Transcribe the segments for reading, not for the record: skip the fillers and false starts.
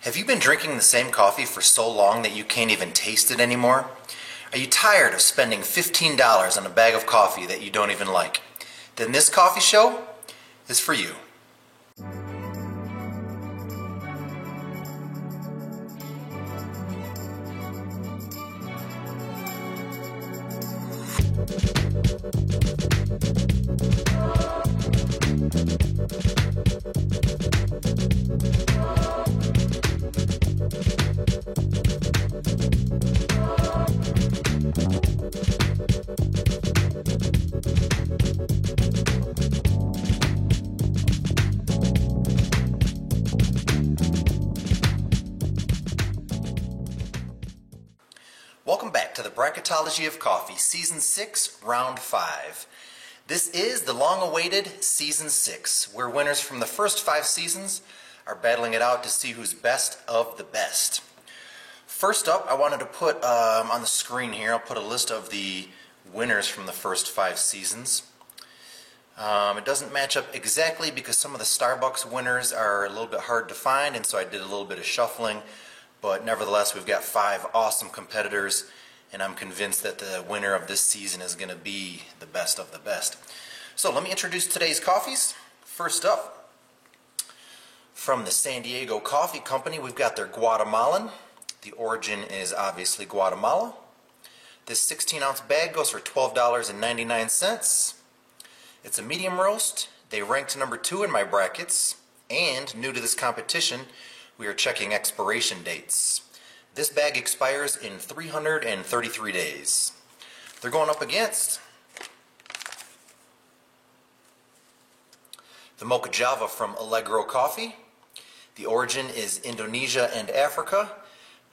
Have you been drinking the same coffee for so long that you can't even taste it anymore? Are you tired of spending $15 on a bag of coffee that you don't even like? Then this coffee show is for you. Welcome back to the Bracketology of Coffee, Season 6, Round 5. This is the long-awaited Season 6, where winners from the first 5 seasons are battling it out to see who's best of the best. First up, I wanted to put on the screen here, I'll put a list of the winners from the first 5 seasons. It doesn't match up exactly because some of the Starbucks winners are a little bit hard to find, and so I did a little bit of shuffling. But nevertheless, we've got 5 awesome competitors, and I'm convinced that the winner of this season is going to be the best of the best. So let me introduce today's coffees. First up, from the San Diego Coffee Company, we've got their Guatemalan. The origin is obviously Guatemala. This 16-ounce bag goes for $12.99. It's a medium roast. They ranked number 2 in my brackets, and new to this competition, we are checking expiration dates. This bag expires in 333 days. They're going up against the Mocha Java from Allegro Coffee. The origin is Indonesia and Africa.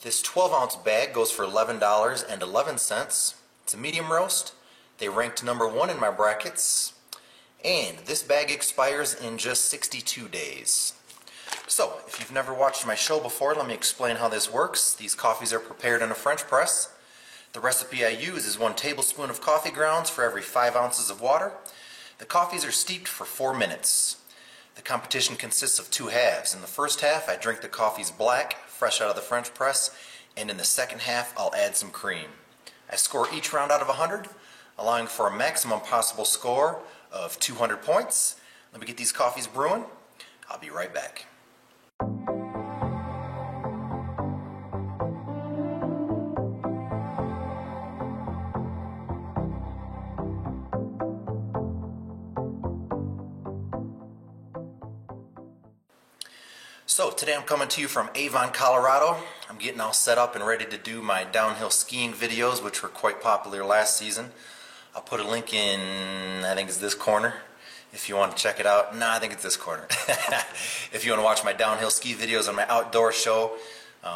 This 12-ounce bag goes for $11.11. It's a medium roast. They ranked number 1 in my brackets. And this bag expires in just 62 days. So, if you've never watched my show before, let me explain how this works. These coffees are prepared in a French press. The recipe I use is 1 tablespoon of coffee grounds for every 5 ounces of water. The coffees are steeped for 4 minutes. The competition consists of 2 halves. In the first half, I drink the coffees black, fresh out of the French press, and in the second half, I'll add some cream. I score each round out of 100, allowing for a maximum possible score of 200 points. Let me get these coffees brewing. I'll be right back. So today I'm coming to you from Avon, Colorado. I'm getting all set up and ready to do my downhill skiing videos, which were quite popular last season. I'll put a link in, I think it's this corner, if you want to check it out. No, I think it's this corner. If you want to watch my downhill ski videos on my outdoor show,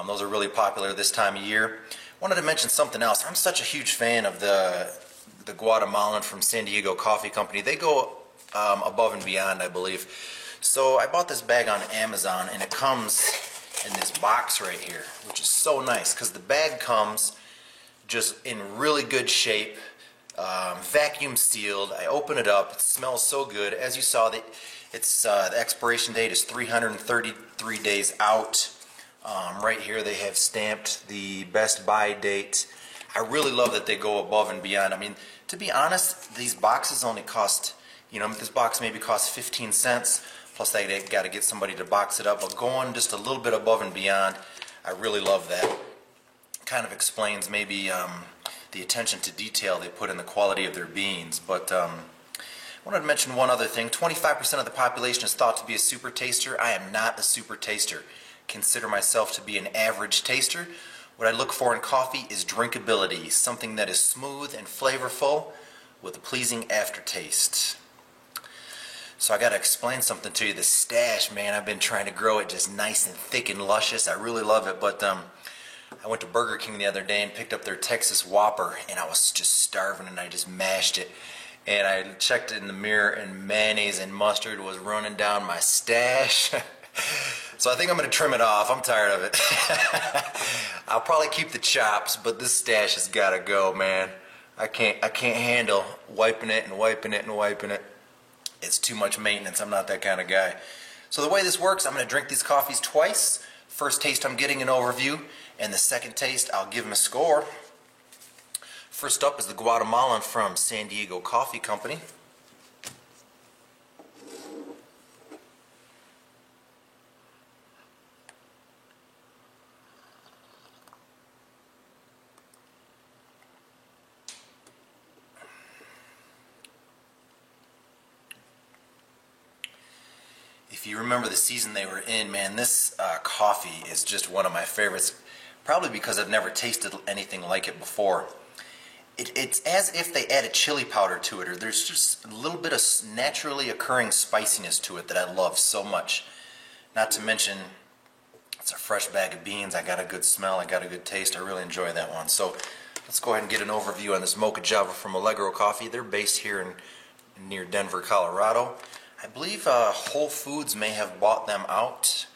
those are really popular this time of year. Wanted to mention something else. I'm such a huge fan of the Guatemalan from San Diego Coffee Company. They go above and beyond, I believe. So I bought this bag on Amazon, and it comes in this box right here, which is so nice because the bag comes just in really good shape, vacuum sealed. I open it up, it smells so good. As you saw, the expiration date is 333 days out. Right here they have stamped the best buy date. I really love that they go above and beyond. I mean, to be honest, these boxes only cost, this box maybe costs 15 cents. Plus they got to get somebody to box it up, but going just a little bit above and beyond, I really love that. Kind of explains maybe the attention to detail they put in the quality of their beans. But I wanted to mention one other thing. 25% of the population is thought to be a super taster. I am not a super taster. Consider myself to be an average taster. What I look for in coffee is drinkability, something that is smooth and flavorful with a pleasing aftertaste. So I got to explain something to you. The stash, man, I've been trying to grow it just nice and thick and luscious. I really love it, but I went to Burger King the other day and picked up their Texas Whopper, and I was just starving, and I just mashed it. And I checked it in the mirror, and mayonnaise and mustard was running down my stash. So I think I'm going to trim it off. I'm tired of it. I'll probably keep the chops, but this stash has got to go, man. I can't handle wiping it and wiping it and wiping it. It's too much maintenance. I'm not that kind of guy. So the way this works, I'm going to drink these coffees twice. First taste I'm getting an overview, and the second taste I'll give him a score. First up is the Guatemalan from San Diego Coffee Company. If you remember the season they were in, man, this coffee is just one of my favorites, probably because I've never tasted anything like it before. It's as if they added chili powder to it, or there's just a little bit of naturally occurring spiciness to it that I love so much. Not to mention, it's a fresh bag of beans. I got a good smell, I got a good taste. I really enjoy that one. So let's go ahead and get an overview on this Mocha Java from Allegro Coffee. They're based here near Denver, Colorado. I believe Whole Foods may have bought them out.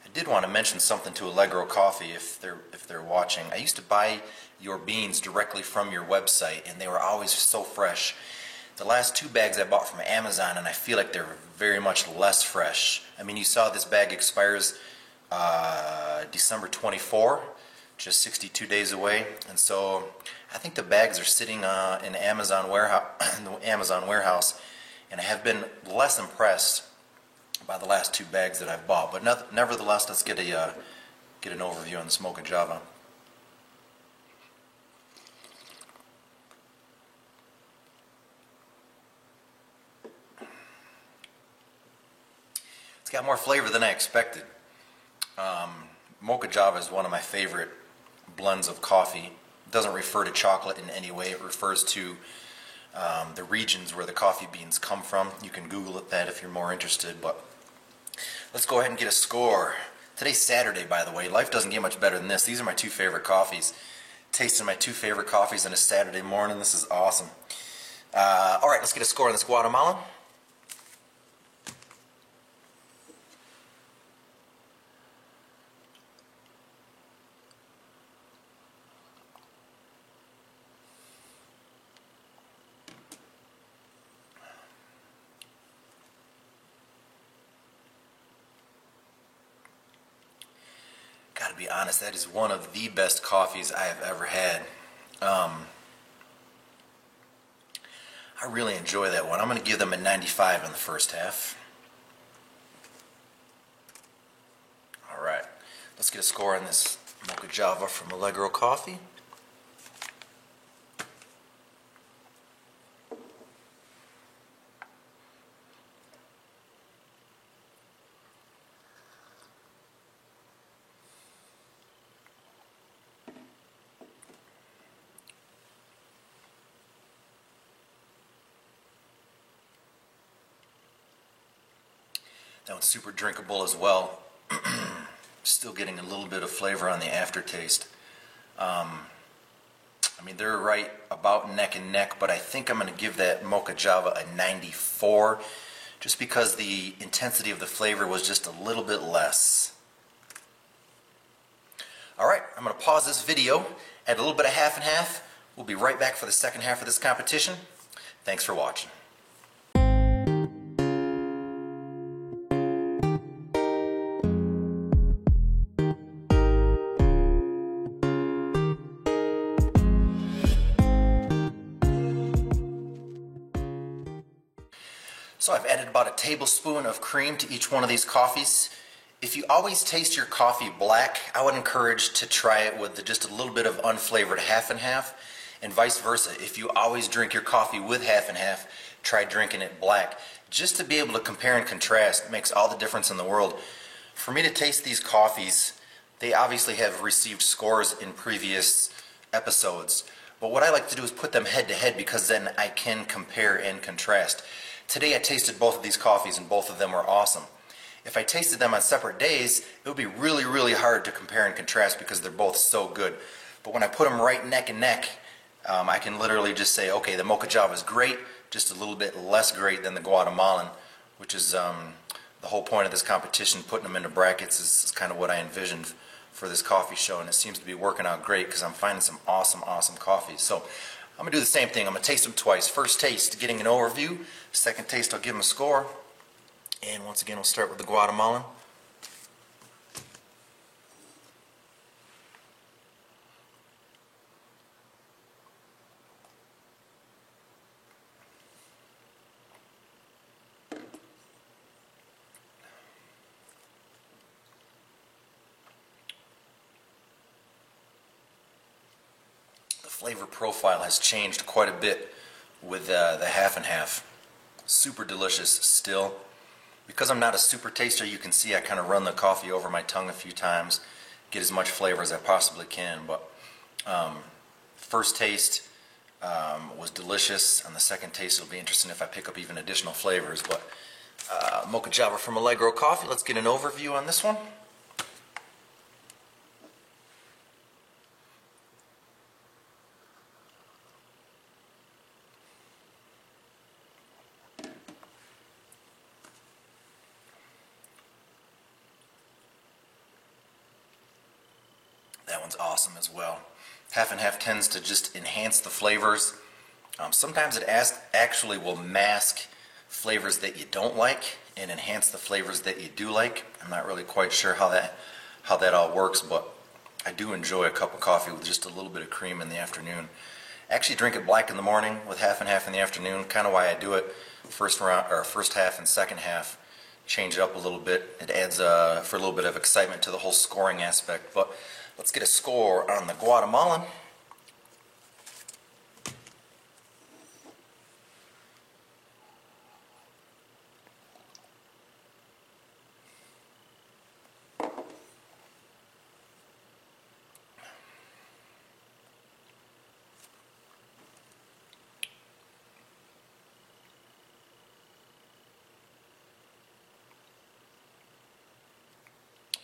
I did want to mention something to Allegro Coffee if they're watching. I used to buy your beans directly from your website, and they were always so fresh. The last 2 bags I bought from Amazon, and I feel like they're very much less fresh. I mean, you saw this bag expires December 24, just 62 days away, and so I think the bags are sitting in the Amazon warehouse, and I have been less impressed by the last 2 bags that I've bought. But nevertheless, let's get an overview on this Mocha Java. It's got more flavor than I expected. Mocha Java is one of my favorite blends of coffee. It doesn't refer to chocolate in any way. It refers to the regions where the coffee beans come from. You can Google that if you're more interested, but let's go ahead and get a score. Today's Saturday, by the way. Life doesn't get much better than this. These are my 2 favorite coffees. Tasting my 2 favorite coffees on a Saturday morning. This is awesome. Alright, let's get a score on this Guatemalan. Gotta be honest, that is one of the best coffees I have ever had. I really enjoy that one. I'm going to give them a 95 in the first half. Alright, let's get a score on this Mocha Java from Allegro Coffee. That one's super drinkable as well. Still getting a little bit of flavor on the aftertaste. I mean, they're right about neck and neck, but I think I'm going to give that Mocha Java a 94 just because the intensity of the flavor was just a little bit less. Alright, I'm going to pause this video, add a little bit of half and half. We'll be right back for the second half of this competition. Thanks for watching. So I've added about a tablespoon of cream to each one of these coffees. If you always taste your coffee black, I would encourage to try it with just a little bit of unflavored half and half, and vice versa. If you always drink your coffee with half and half, try drinking it black. Just to be able to compare and contrast makes all the difference in the world. For me to taste these coffees, they obviously have received scores in previous episodes, but what I like to do is put them head to head because then I can compare and contrast. Today I tasted both of these coffees and both of them were awesome. If I tasted them on separate days, it would be really, really hard to compare and contrast because they're both so good. But when I put them right neck and neck, I can literally just say, okay, the Mocha Java is great, just a little bit less great than the Guatemalan, which is the whole point of this competition. Putting them into brackets is kind of what I envisioned for this coffee show, and it seems to be working out great because I'm finding some awesome, awesome coffees. So I'm going to do the same thing. I'm going to taste them twice. First taste, getting an overview. Second taste, I'll give them a score. And once again, we'll start with the Guatemalan. flavor profile has changed quite a bit with the half and half. Super delicious still. Because I'm not a super taster, you can see I kind of run the coffee over my tongue a few times, get as much flavor as I possibly can. But first taste was delicious. On the second taste, it'll be interesting if I pick up even additional flavors. But Mocha Java from Allegro Coffee. Let's get an overview on this one. That one's awesome as well. Half and half tends to just enhance the flavors. Sometimes it actually will mask flavors that you don't like and enhance the flavors that you do like. I'm not really quite sure how that all works, but I do enjoy a cup of coffee with just a little bit of cream in the afternoon. I actually drink it black in the morning with half and half in the afternoon. Kind of why I do it first half and second half. Change it up a little bit. It adds for a little bit of excitement to the whole scoring aspect. But let's get a score on the Guatemalan.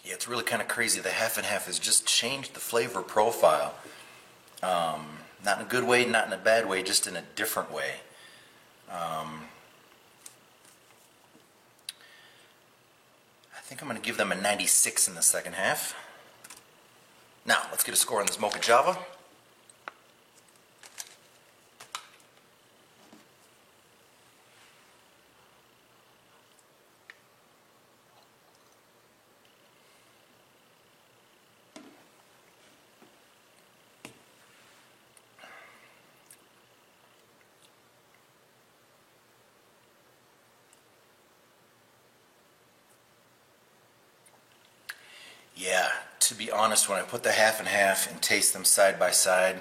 Yeah, it's really kind of crazy. The half and half has just changed the flavor profile. Not in a good way, not in a bad way, just in a different way. I think I'm going to give them a 96 in the second half. Now, let's get a score on this Mocha Java. Yeah, to be honest, when I put the half and half and taste them side by side,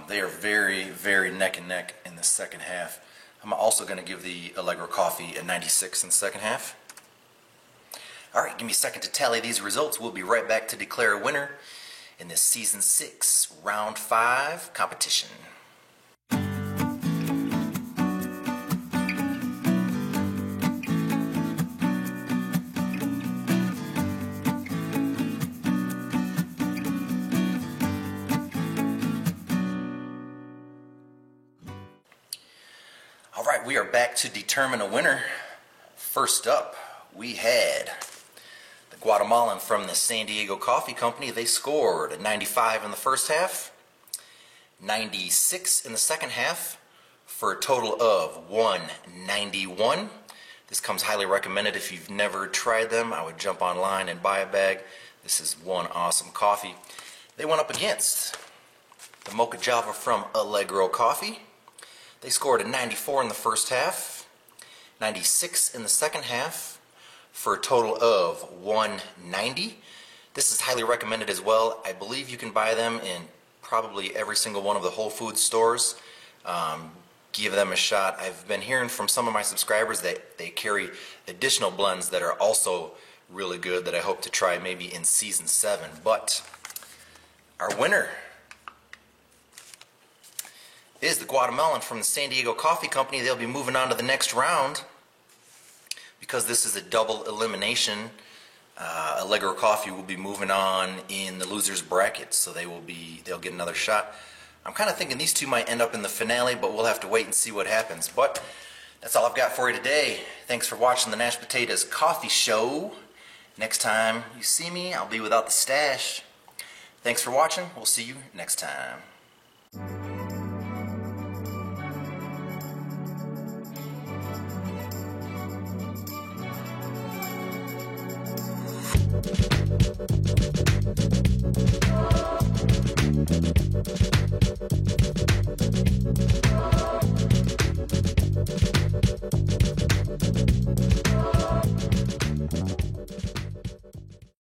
they are very, very neck and neck in the second half. I'm also going to give the Allegro Coffee a 96 in the second half. Alright, give me a second to tally these results. We'll be right back to declare a winner in this Season 6, Round 5 competition. Alright, we are back to determine a winner. First up, we had the Guatemalan from the San Diego Coffee Company. They scored a 95 in the first half, 96 in the second half, for a total of 191. This comes highly recommended. If you've never tried them, I would jump online and buy a bag. This is one awesome coffee. They went up against the Mocha Java from Allegro Coffee. They scored a 94 in the first half, 96 in the second half, for a total of 190. This is highly recommended as well. I believe you can buy them in probably every single one of the Whole Foods stores. Give them a shot. I've been hearing from some of my subscribers that they carry additional blends that are also really good that I hope to try maybe in Season 7. But our winner is the Guatemalan from the San Diego Coffee Company. They'll be moving on to the next round because this is a double elimination. Allegro Coffee will be moving on in the losers bracket, so they'll get another shot. I'm kind of thinking these two might end up in the finale, but we'll have to wait and see what happens. But that's all I've got for you today. Thanks for watching the Nash Potatoes Coffee Show. Next time you see me, I'll be without the stash. Thanks for watching. We'll see you next time. Thank you.